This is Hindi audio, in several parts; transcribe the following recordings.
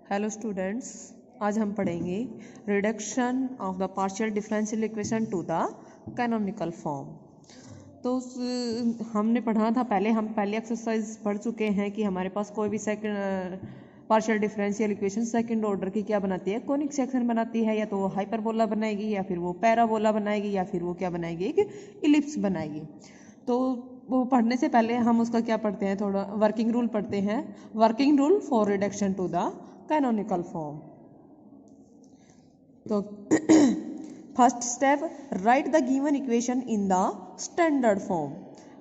हेलो स्टूडेंट्स, आज हम पढ़ेंगे reduction of the partial differential equation two the canonical form. तो हमने पढ़ा था हम पहले एक्सरसाइज पढ़ चुके हैं कि हमारे पास कोई भी second partial differential equation second order की क्या बनाती है, कोनिक सेक्शन बनाती है, या तो वो हाइपरबोला बनाएगी या फिर वो पैराबोला बनाएगी या फिर वो क्या बनाएगी, एक इलिप्स बनाएगी। तो वो पढ़ने से पहले हम उसका क्या पढ़ते हैं, थोड़ा वर्किंग रूल पढ़ते हैं। Working rule for reduction to the canonical form. तो first step, write the given equation in the standard form.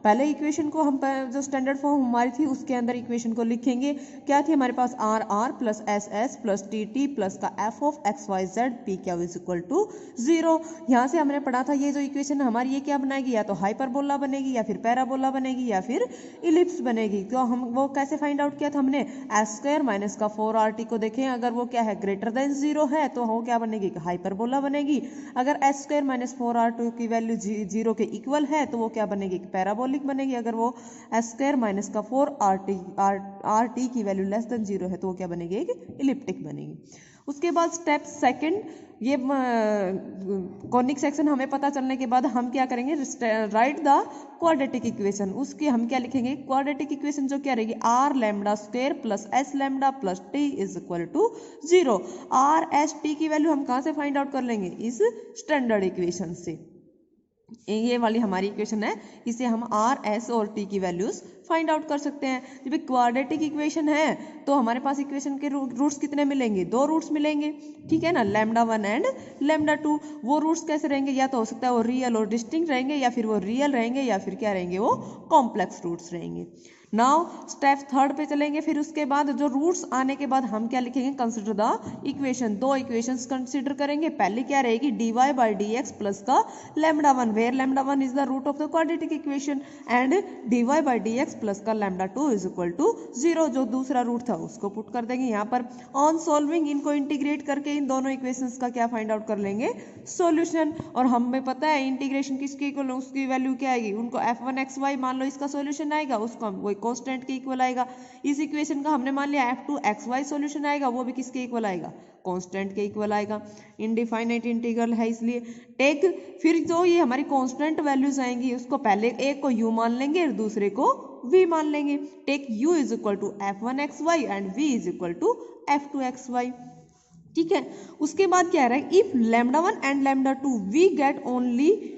पहले इक्वेशन को हम जो स्टैंडर्ड फॉर्म हमारी थी उसके अंदर इक्वेशन को लिखेंगे। क्या थी हमारे पास, R R plus S S plus T T plus का F of X Y Z P Q is equal to 0। यहाँ से हमने पढ़ा था ये जो इक्वेशन हमारी ये क्या बनाएगी, या तो हाइपरबोला बनेगी या फिर पैराबोला बनेगी या फिर इलिप्स बनेगी। तो हम वो कैसे फाइंड आउट किया था हमने, एस स्क्वायर माइनस का 4rt को देखें, अगर वो क्या है ग्रेटर देन 0 है तो वो क्या बनेगी, हाइपरबोला बनेगी। अगर एस स्क्वायर माइनस 4r2 की वैल्यू 0 के इक्वल है तो वो क्या बनेगी, पैराबोलिक बनेगी। अगर वो एस स्क्वायर माइनस का 4rt की वैल्यू लेस देन 0 है तो वो क्या बनेगी, एक इलिप्टिक बनेगी। उसके बाद स्टेप सेकंड, ये कॉनिक सेक्शन हमें पता चलने के बाद हम क्या करेंगे, राइट द क्वाड्रेटिक इक्वेशन। उसकी हम क्या लिखेंगे, क्वाड्रेटिक इक्वेशन जो क्या रहेगी, R lambda square plus S lambda plus T is equal to 0। R S T की वैल्यू हम कहाँ से फाइंड आउट कर लेंगे, इस स्टैंडर्ड इक्वेशन से। ये वाली हमारी इक्वेशन है, इसे हम आर एस और टी की वैल्यूज फाइंड आउट कर सकते हैं। जब क्वाड्रेटिक इक्वेशन है तो हमारे पास इक्वेशन के रूट्स कितने मिलेंगे, 2 रूट्स मिलेंगे, ठीक है ना, लैम्डा 1 एंड लैम्डा 2। वो रूट्स कैसे रहेंगे, या तो हो सकता है वो रियल और डिस्टिंक्ट रहेंगे, या फिर वो रियल रहेंगे, या फिर क्या रहेंगे, वो कॉम्प्लेक्स रूट्स रहेंगे। नाउ स्टेप थर्ड पे चलेंगे। फिर उसके बाद जो रूट्स आने के बाद हम क्या लिखेंगे, consider the equation. 2 equations consider करेंगे। पहले क्या रहेगी, dy by D x plus का lambda 1, where lambda 1 is the root of the quadratic equation, and dy by D x plus का लैम्डा 2 इज इक्वल टू 0। जो दूसरा रूट था उसको पुट कर देंगे यहाँ पर। ऑन सॉल्विंग इनको इंटीग्रेट करके इन दोनों इक्वेशंस का क्या फाइंड आउट कर लेंगे, सॉल्यूशन। और हमें पता है इंटीग्रेशन किसके इक्वल, उसकी वैल्यू क्या आएगी, उनको f1 xy मान लो इसका सॉल्यूशन आएगा, उसको हम कांस्टेंट के इक्वल आएगा। इस इक्वेशन का हमने मान लिया f2 xy सॉल्यूशन आएगा, वो भी किसके इक्वल आएगा, कांस्टेंट के इक्वल आएगा। इनडिफाइनाइट इंटीग्रल है इसलिए टेक, फिर जो ये हमारी कांस्टेंट वैल्यूज आएंगी उसको पहले एक को u मान लेंगे और दूसरे को v मान लेंगे। Take u is equal to f1 xy and v is equal to f2 xy, ठीक है। उसके बाद क्या है, if lambda 1 and lambda 2 we get only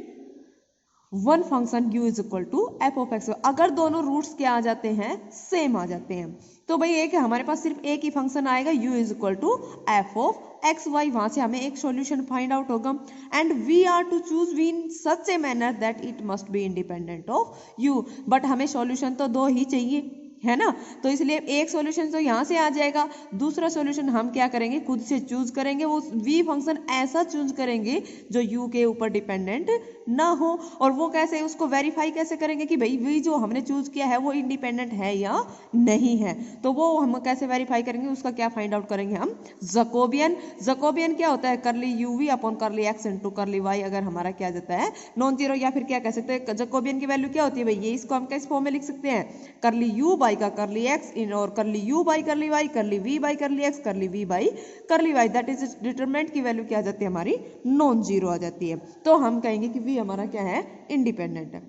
one function u is equal to F of X. अगर दोनों रूट्स क्या आ जाते हैं, सेम आ जाते हैं, तो भाई एक है हमारे पास सिर्फ एक ही फंक्शन आएगा u is equal to F of X Y. वहां से हमें एक सॉल्यूशन फाइंड आउट होगा। And we are to choose v in such a manner that it must be independent of u। But हमें सॉल्यूशन तो 2 ही चाहिए, है ना, तो इसलिए एक सॉल्यूशन तो यहाँ से आ जाएगा, दूसरा सॉल्यूशन हम क्या करेंगे, खुद से चूज करेंगे। वो v फंक्शन ऐसा चूज करेंगे जो u के ऊपर डिपेंडेंट ना हो। और वो कैसे, उसको वेरीफाई कैसे करेंगे कि भाई v जो हमने चूज किया है वो इंडिपेंडेंट है या नहीं है। तो वो हम कैसे वेरीफाई करेंगे, उसका क्या फाइंड आउट करेंगे हम, जकोबियन। जकोबियन क्या होता है, करली uv अपॉन करली x इंटू करली y। अगर हमारा क्या जाता है नॉन जीरो, या फिर क्या कह सकते हैं, जकोबियन की वैल्यू क्या होती है भाई, ये इसको हम किस फॉर्म में लिख सकते हैं, करली u बाई का करली x इन और करली u बाई करली y, करली v बाई करली x, करली v by curly y। That is determinant की वैल्यू क्या आ जाती है हमारी, नॉन जीरो आ जाती है। तो हम कहेंगे कि v हमारा क्या है, इंडिपेंडेंट है।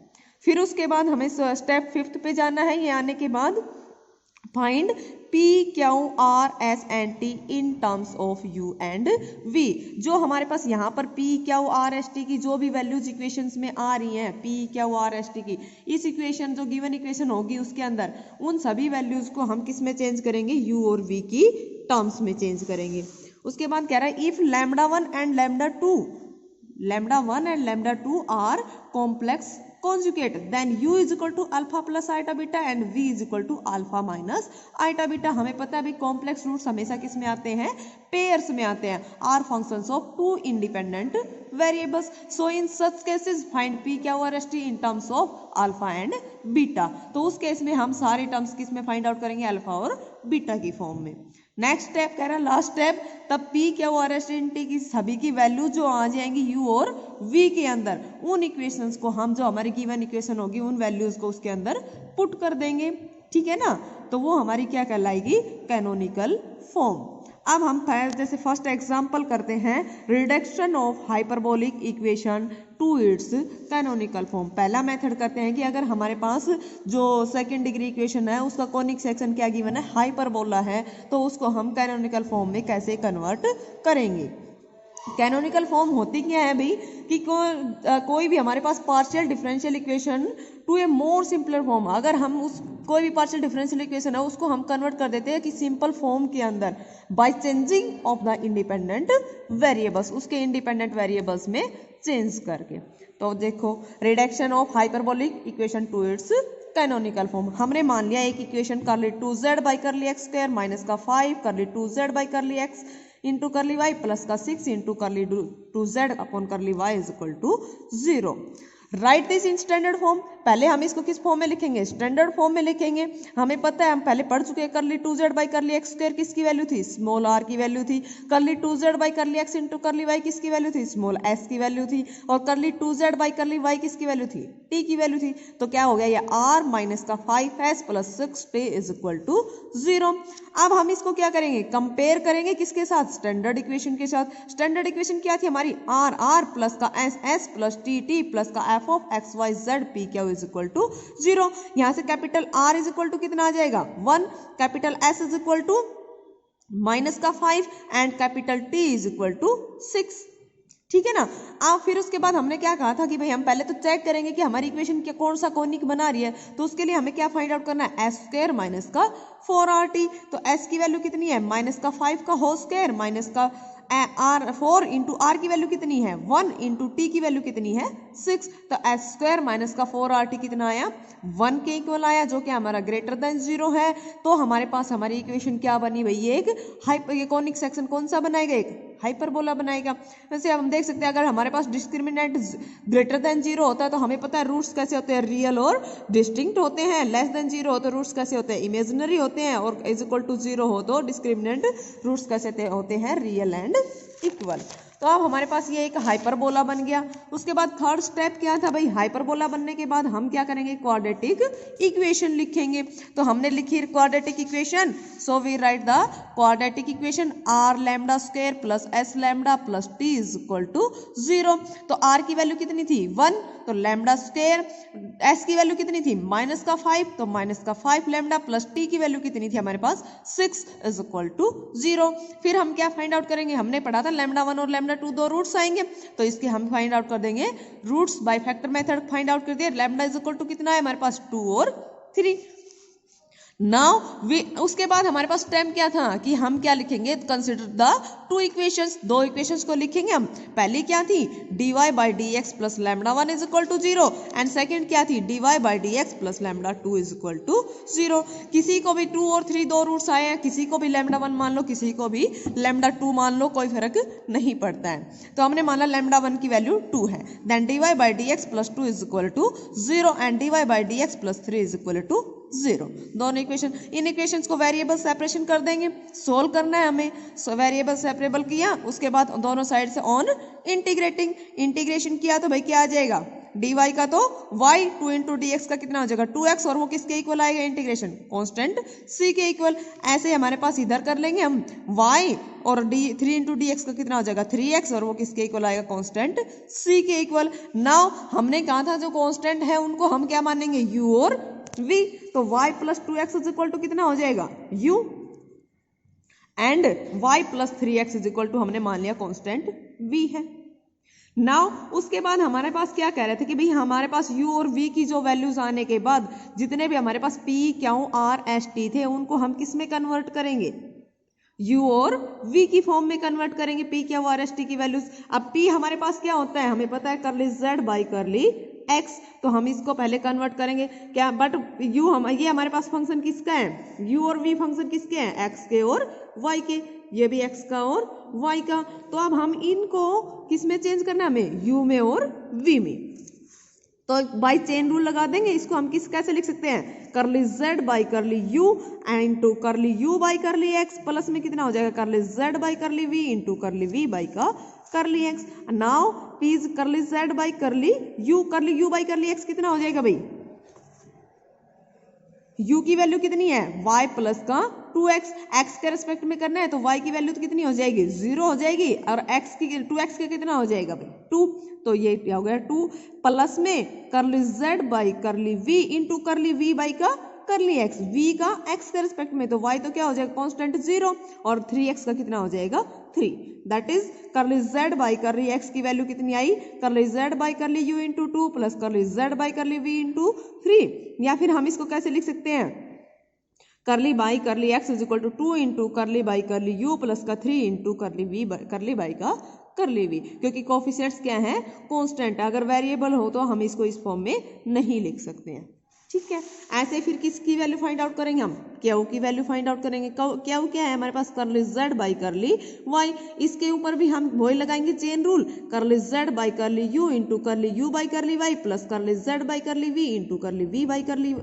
फिर उसके बाद हमें स्टेप 5th पे जाना है। ये आने के बाद find P, Q, R, S and T in terms of U and V। जो हमारे पास यहाँ पर P, Q, R, S, T की जो भी वैल्यूज इक्वेशंस में आ रही हैं, P, Q, R, S, T की, इस इक्वेशन जो गिवन इक्वेशन होगी उसके अंदर उन सभी वैल्यूज को हम किस में चेंज करेंगे, U और V की टर्म्स में चेंज करेंगे। उसके बाद कह रहा है if lambda 1 and lambda 2 are complex conjugate, then u is equal to alpha plus iota beta and v is equal to alpha minus iota beta। हमें पता है भाई कॉम्प्लेक्स रूट्स हमेशा किस में आते हैं, पेयर्स में आते हैं, are functions of 2 independent variables. So in such cases find p, q और s t in terms of alpha and beta. तो उस केस में हम सारे टर्म्स किस में फाइंड आउट करेंगे, अल्फा और बीटा की फॉर्म में। नेक्स्ट स्टेप कह रहा है लास्ट स्टेप, तब P, Q और S T की सभी की वैल्यू जो आ जाएंगी U और V के अंदर, उन इक्वेशंस को हम जो हमारी गिवन इक्वेशन होगी उन वैल्यूज को उसके अंदर पुट कर देंगे, ठीक है ना। तो वो हमारी क्या कहलाएगी, कैनोनिकल फॉर्म। अब हम जैसे फर्स्ट एग्जांपल करते हैं, reduction of hyperbolic equation two it's canonical form. पहला मेथड करते हैं कि अगर हमारे पास जो सेकंड डिग्री इक्वेशन है उसका कॉनिक सेक्शन क्या गिवन है, हाइपरबोला है, तो उसको हम कैनोनिकल फॉर्म में कैसे कन्वर्ट करेंगे। कैनोनिकल फॉर्म होती क्या है भाई कि कोई भी हमारे पास पार्शियल डिफरेंशियल इक्वेशन टू ए मोर सिंपलर फॉर्म, अगर हम उस कोई भी पार्शियल डिफरेंशियल इक्वेशन है उसको हम कन्वर्ट कर देते हैं कि सिंपल फॉर्म के अंदर by changing of the independent variables, उसके इंडिपेंडेंट वेरिएबल्स में चेंज करके। तो देखो, reduction of hyperbolic equation two it's canonical form. हमने मान लिया एक इक्वेशन कर ली 2z बाई कर ली एक्स स्क्वायर माइनस का 5 कर ली 2z बाई कर ली एक्स इंटू कर ली वाई प्लस का 6 इंटू कर ली 2z अपॉन कर ली y is equal to 0। Right this in standard form. पहले हम इसको किस फॉर्म में लिखेंगे, स्टैंडर्ड फॉर्म में लिखेंगे। हमें पता है, हम पहले पढ़ चुके हैं, कर ली 2z बाई कर ली एक्स स्क्वायर किसकी वैल्यू थी, स्मॉल r की वैल्यू थी। कर ली 2z बाई कर ली एक्स इंटू कर ली वाई किसकी वैल्यू थी, स्मॉल s की वैल्यू थी। और कर ली 2z बाई कर ली वाई किसकी वैल्यू थी, t की वैल्यू थी। तो क्या हो गया, ये r माइनस का 5s plus 6t is equal to 0। अब हम इसको क्या करेंगे, कंपेयर करेंगे किसके साथ, स्टैंडर्ड इक्वेशन के साथ। स्टैंडर्ड इक्वेशन क्या थी हमारी, r प्लस का s प्लस t प्लस का f of x y z p क्या इज इक्वल टू 0। यहां से capital R is equal to कितना आ जाएगा 1, capital S is equal to minus का 5 and capital T is equal to 6। ठीक है ना। अब फिर उसके बाद हमने क्या कहा था कि भाई हम पहले तो चेक करेंगे कि हमारी इक्वेशन क्या कौन सा कोनिक बना रही है, तो उसके लिए हमें क्या फाइंड आउट करना है, s स्क्वायर माइनस का 4rt। तो s की वैल्यू कितनी है, माइनस का 5 का होल स्क्वायर माइनस का r 4 इंटू आर की वैल्यू कितनी है 1 इंटू टी की वैल्यू कितनी है 6। तो एस स्क्वायर माइनस का 4rt कितना आया 1 के इक्वल आया, जो कि हमारा ग्रेटर देन 0 है। तो हमारे पास हमारी इक्वेशन क्या बनी भाई, एक कॉनिक सेक्शन कौन सा बनाएगा, एक हाइपरबोला बनाएगा। वैसे अब हम देख सकते हैं अगर हमारे पास डिस्क्रिमिनेंट ग्रेटर देन 0 होता है तो हमें पता है रूट्स कैसे होते हैं, रियल और डिस्टिंक्ट होते हैं। लेस देन 0 हो तो रूट्स कैसे होते हैं, इमेजिनरी होते हैं। और इज इक्वल टू 0 हो तो डिस्क्रिमिनेंट रूट्स कैसे होते हैं, रियल एंड इक्वल। तो अब हमारे पास ये एक हाइपरबोला बन गया। उसके बाद थर्ड स्टेप क्या था भाई, हाइपरबोला बनने के बाद हम क्या करेंगे, क्वाड्रेटिक इक्वेशन लिखेंगे। तो हमने लिखी quadratic equation, so we write the quadratic equation r lambda square plus s lambda plus t is equal to 0। तो r की वैल्यू कितनी थी 1, तो लैम्डा स्क्वायर, s की वैल्यू कितनी थी माइनस का 5, तो माइनस का 5 लैम्डा प्लस t की वैल्यू कितनी थी हमारे पास 6 इज इक्वल टू 0। फिर हम क्या फाइंड आउट करेंगे, हमने पढ़ा था लैम्डा 1 और लैम्डा 2 दो रूट्स आएंगे, तो इसके हम फाइंड आउट कर देंगे roots by factor method find out कर दिया। लैम्डा इज इक्वल टू कितना है हमारे पास 2 और 3। नाउ उसके बाद हमारे पास स्टेप क्या था कि हम क्या लिखेंगे, कंसिडर द टू इक्वेशंस, दो इक्वेशंस को लिखेंगे हम। पहली क्या थी dy by D x plus lambda 1 is equal to 0 and second क्या थी dy by D x plus lambda 2 is equal to 0। किसी को भी 2 और 3 दो रूट्स आए हैं, किसी को भी लैम्डा 1 मान लो, किसी को भी लैम्डा 2 मान लो, कोई फर्क नहीं पड़ता है। तो हमने माना लैम्डा 1 की वैल्यू 2 है, then dy by D x plus 2 is equal to 0 and dy by D x plus 3 is equal to 0। दोनों इक्वेशन, इन इक्वेशंस को वेरिएबल सेपरेशन कर देंगे, सोल्व करना है हमें। सो वेरिएबल सेपरेबल किया, उसके बाद दोनों साइड से ऑन इंटीग्रेशन किया तो भाई क्या आ जाएगा, dy का तो y 2 इंटू डी एक्स का कितना हो जाएगा 2x, और वो किसके इक्वल आएगा इंटीग्रेशन कांस्टेंट c के इक्वल। ऐसे हमारे पास इधर कर लेंगे हम y और 3 इंटू डी एक्स का कितना हो जाएगा 3x, और वो किसके इक्वल आएगा कांस्टेंट c के इक्वल। नाउ हमने कहा था जो कांस्टेंट है उनको हम क्या मानेंगे u और v, तो y plus 2x is equal to कितना हो जाएगा u and y plus 3x is equal to हमने मान लिया कांस्टेंट v है। नाउ उसके बाद हमारे पास क्या कह रहे थे कि भाई हमारे पास u और v की जो वैल्यूज आने के बाद जितने भी हमारे पास p Q r s t थे उनको हम किस में कन्वर्ट करेंगे, u और v की फॉर्म में कन्वर्ट करेंगे, p क्या r s t की वैल्यूज। अब p हमारे पास क्या होता है हमें पता है करली z बाई करली x, तो हम इसको पहले कन्वर्ट करेंगे क्या, बट u ये हमारे पास फंक्शन किसका है, u और v फंक्शन किसके हैं, x के और y के, ये भी x का और y का। तो अब हम इनको किस में चेंज करना है हमें, u में और v में। तो बाई चेन रूल लगा देंगे, इसको हम कैसे लिख सकते हैं, करली z by curly u into करली u by curly x plus में कितना हो जाएगा करली z बाई करली v इंटू करली v बाई का करली x। नाउ प्लीज करली z by curly u by curly x कितना हो जाएगा भाई, u की वैल्यू कितनी है y प्लस का 2x, x के रेस्पेक्ट में करना है तो y की वैल्यू तो कितनी हो जाएगी 0 हो जाएगी और x की 2x का कितना हो जाएगा भाई 2, तो ये क्या हो गया 2 प्लस में करली z बाई करली v इंटू करली v बाई का करली x, v का x के रेस्पेक्ट में तो y तो क्या हो जाएगा कांस्टेंट 0 और 3x का कितना हो जाएगा 3, दैट इज करली z बाई करली x की वैल्यू कितनी आई करली z by curly u into 2 plus करली z बाई करली v इंटू 3, या फिर हम इसको कैसे लिख सकते हैं करली by curly x is equal to 2 into curly by curly u plus का 3 इंटू करली v करली बाई का करली v, क्योंकि कोफिशिएंट्स क्या है कांस्टेंट, अगर वेरिएबल हो तो हम इसको इस फॉर्म में नहीं लिख सकते हैं। ठीक है, ऐसे फिर किसकी वैल्यू फाइंड आउट करेंगे हम क्यू की वैल्यू फाइंड आउट करेंगे। क्यू क्या है हमारे पास करली z बाई करली y, इसके ऊपर भी हम वही लगाएंगे चेन रूल करली z by curly u into करली u by curly y plus करली z बाई करली v इंटू करली v by curly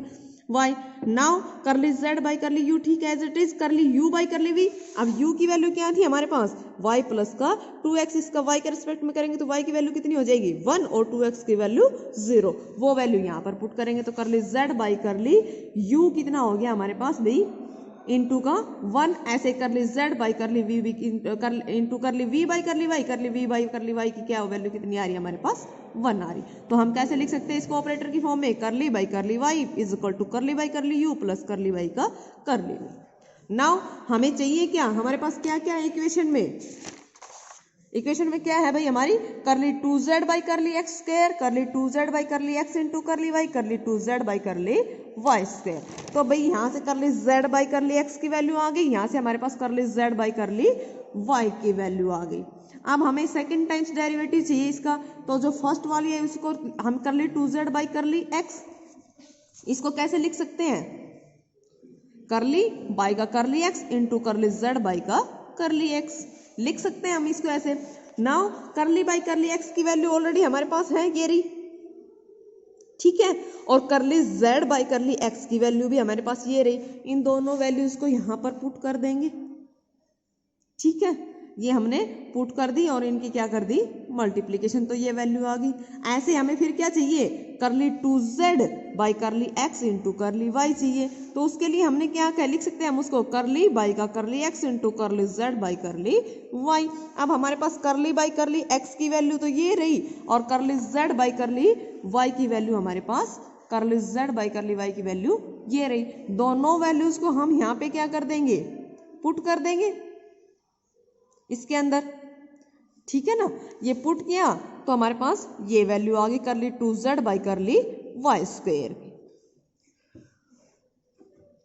y। Now करली z बाई करली u ठीक है एज इट इज करली u बाई करली v। अब u की वैल्यू क्या थी हमारे पास y प्लस का 2x, इसका y के रिस्पेक्ट में करेंगे तो y की वैल्यू कितनी हो जाएगी 1 और 2x की वैल्यू 0, वो वैल्यू यहाँ पर पुट करेंगे तो करली z बाई करली u कितना हो गया हमारे पास भाई इंटू का 1, ऐसे करली z बाई करली v इंटू करली v बाई करली y, करली v बाई करली y की क्या वैल्यू कितनी आ रही है हमारे पास 1 आ रही, तो हम कैसे लिख सकते हैं इसको ऑपरेटर की फॉर्म में करली by curly y is equal to curly by curly u plus curly y का करली v। नाउ हमें चाहिए क्या हमारे पास क्या क्या है इक्वेशन में, इक्वेशन में क्या है भाई हमारी करली 2z by curly x square, करली 2z by curly x into करली y, करली 2z by curly y square. तो भाई यहाँ से करली z बाई करली x की वैल्यू आ गई, यहाँ से हमारे पास करली z बाई करली y की वैल्यू आ गई। अब हमें सेकंड टाइम्स डेरिवेटिव चाहिए इसका, तो जो फर्स्ट वाली है उसको हम करली 2z बाई करली x, इसको कैसे लिख सकते हैं करली बाई का करली x इंटू करली z बाई का करली x, लिख सकते हैं हम इसको ऐसे। नाउ करली बाई करली x की वैल्यू ऑलरेडी हमारे पास है ये रही, ठीक है, और करली z बाई करली x की वैल्यू भी हमारे पास ये रही, इन दोनों वैल्यूज को यहाँ पर पुट कर देंगे। ठीक है, ये हमने पुट कर दी और इनकी क्या कर दी मल्टीप्लीकेशन, तो ये वैल्यू आ गई। ऐसे हमें फिर क्या चाहिए करली 2z by curly x into करली y चाहिए, तो उसके लिए हमने क्या लिख सकते हैं हम उसको करली बाई का करली x इंटू करली z बाई करली y। अब हमारे पास करली बाई करली x की वैल्यू तो ये रही और करली z बाई करली y की वैल्यू हमारे पास करली z बाई करली y की वैल्यू ये रही, दोनों वैल्यूज को हम यहाँ पे क्या कर देंगे पुट कर देंगे इसके अंदर। ठीक है ना, ये पुट किया तो हमारे पास ये वैल्यू आ गई करली 2z by curly y square की,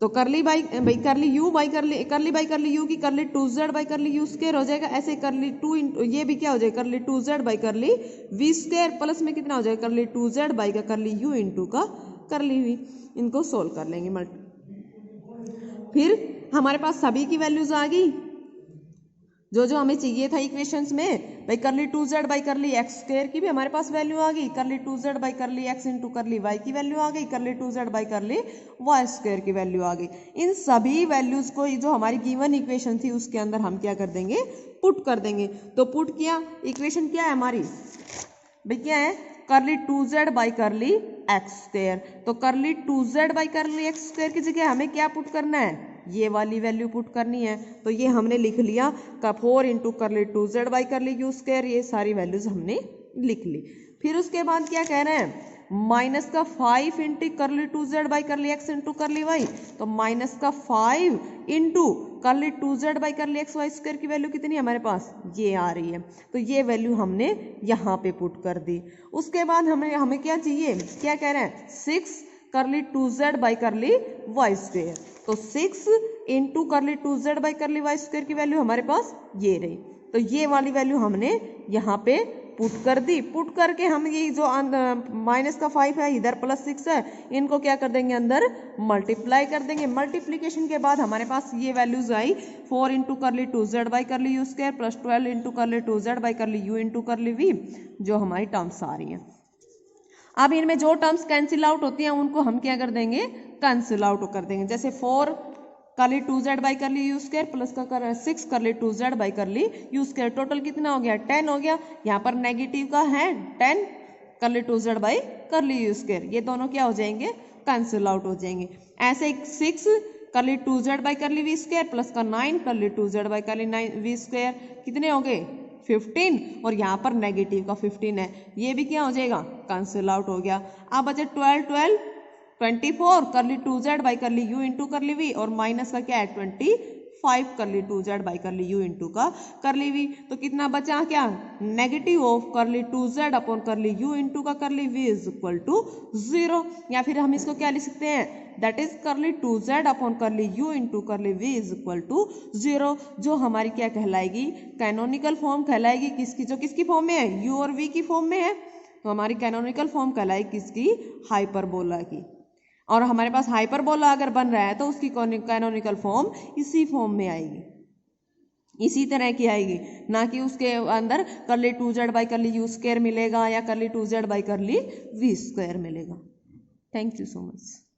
तो करली बाई करली u बाई करली बाई करली u की करली 2z by curly u square हो जाएगा, ऐसे करली 2 इंटू ये भी क्या हो जाएगा करली 2z बाई करली v स्क्वायर प्लस में कितना हो जाएगा करली 2z बाई का करली u इंटू का करली v। इनको सोल्व कर लेंगे फिर हमारे पास सभी की वैल्यूज आ गई जो जो हमें चाहिए था इक्वेशंस में। भाई करली 2z by curly x square की भी हमारे पास वैल्यू आ गई, करली 2z by curly x into करली y की वैल्यू आ गई, करली 2z by curly y square की वैल्यू आ गई। इन सभी वैल्यूज को जो हमारी गिवन इक्वेशन थी उसके अंदर हम क्या कर देंगे पुट कर देंगे। तो पुट किया, इक्वेशन क्या है हमारी भाई क्या है करली 2z by curly x square, तो करली 2z by curly x square की जगह हमें क्या पुट करना है ये वाली वैल्यू पुट करनी है, तो ये हमने लिख लिया का 4 इंटू करली 2z by curly u square, ये सारी वैल्यूज हमने लिख ली। फिर उसके बाद क्या कह रहे हैं माइनस का 5 इंटू करली 2z by curly x into करली y, तो माइनस का 5 इंटू करली 2z by curly x y square की वैल्यू कितनी हमारे पास ये आ रही है, तो ये वैल्यू हमने यहाँ पे पुट कर दी। उसके बाद हमें क्या चाहिए क्या कह रहे हैं 6 करली 2z by curly y square, तो 6 इंटू करली 2z by curly y square की वैल्यू हमारे पास ये रही, तो ये वाली वैल्यू हमने यहाँ पे पुट कर दी। पुट करके हम ये जो माइनस का 5 है इधर प्लस 6 है, इनको क्या कर देंगे अंदर मल्टीप्लाई कर देंगे। मल्टीप्लीकेशन के बाद हमारे पास ये वैल्यूज आई 4 इंटू करली 2z by curly u square plus 12 into करली 2z by curly u into करली v, जो हमारी टर्म्स आ रही हैं। अब इनमें जो टर्म्स कैंसिल आउट होती हैं उनको हम क्या कर देंगे कैंसिल आउट कर देंगे, जैसे 4 करली 2z by curly u square plus का 6 करली 2z by curly u square, total कितना हो गया 10 हो गया। यहाँ पर नेगेटिव का है 10 करली 2z by curly u square, ये दोनों क्या हो जाएंगे कैंसिल आउट हो जाएंगे। ऐसे 6 करली 2z बाई करली वी स्क्वायर प्लस का 9 करली 2z बाई करली 9 वी स्क्वायर कितने हो गए 15 और यहाँ पर नेगेटिव का 15 है, ये भी क्या हो जाएगा कैंसिल आउट हो गया। अब बचे 12 24 करली 2z by curly u into करली वी और माइनस का क्या है 25 करली 2z by curly u into का करली वी, तो कितना बचा क्या नेगेटिव ऑफ करली 2z अपॉन करली u इंटू का करली v इज इक्वल टू 0, या फिर हम इसको क्या लिख सकते हैं दैट इज करली 2z अपॉन करली u इंटू करली v इज इक्वल टू 0, जो हमारी क्या कहलाएगी कैनोनिकल फॉर्म कहलाएगी किसकी, जो किसकी फॉर्म में है u और v की फॉर्म में है, तो हमारी कैनोनिकल फॉर्म कहलाएगी किसकी हाइपरबोला की। और हमारे पास हाइपरबोला अगर बन रहा है तो उसकी कैनोनिकल फॉर्म इसी फॉर्म में आएगी, इसी तरह की आएगी, ना कि उसके अंदर करली 2z by curly u square मिलेगा या करली 2z बाई करली v स्क्वायर मिलेगा। Thank you so much.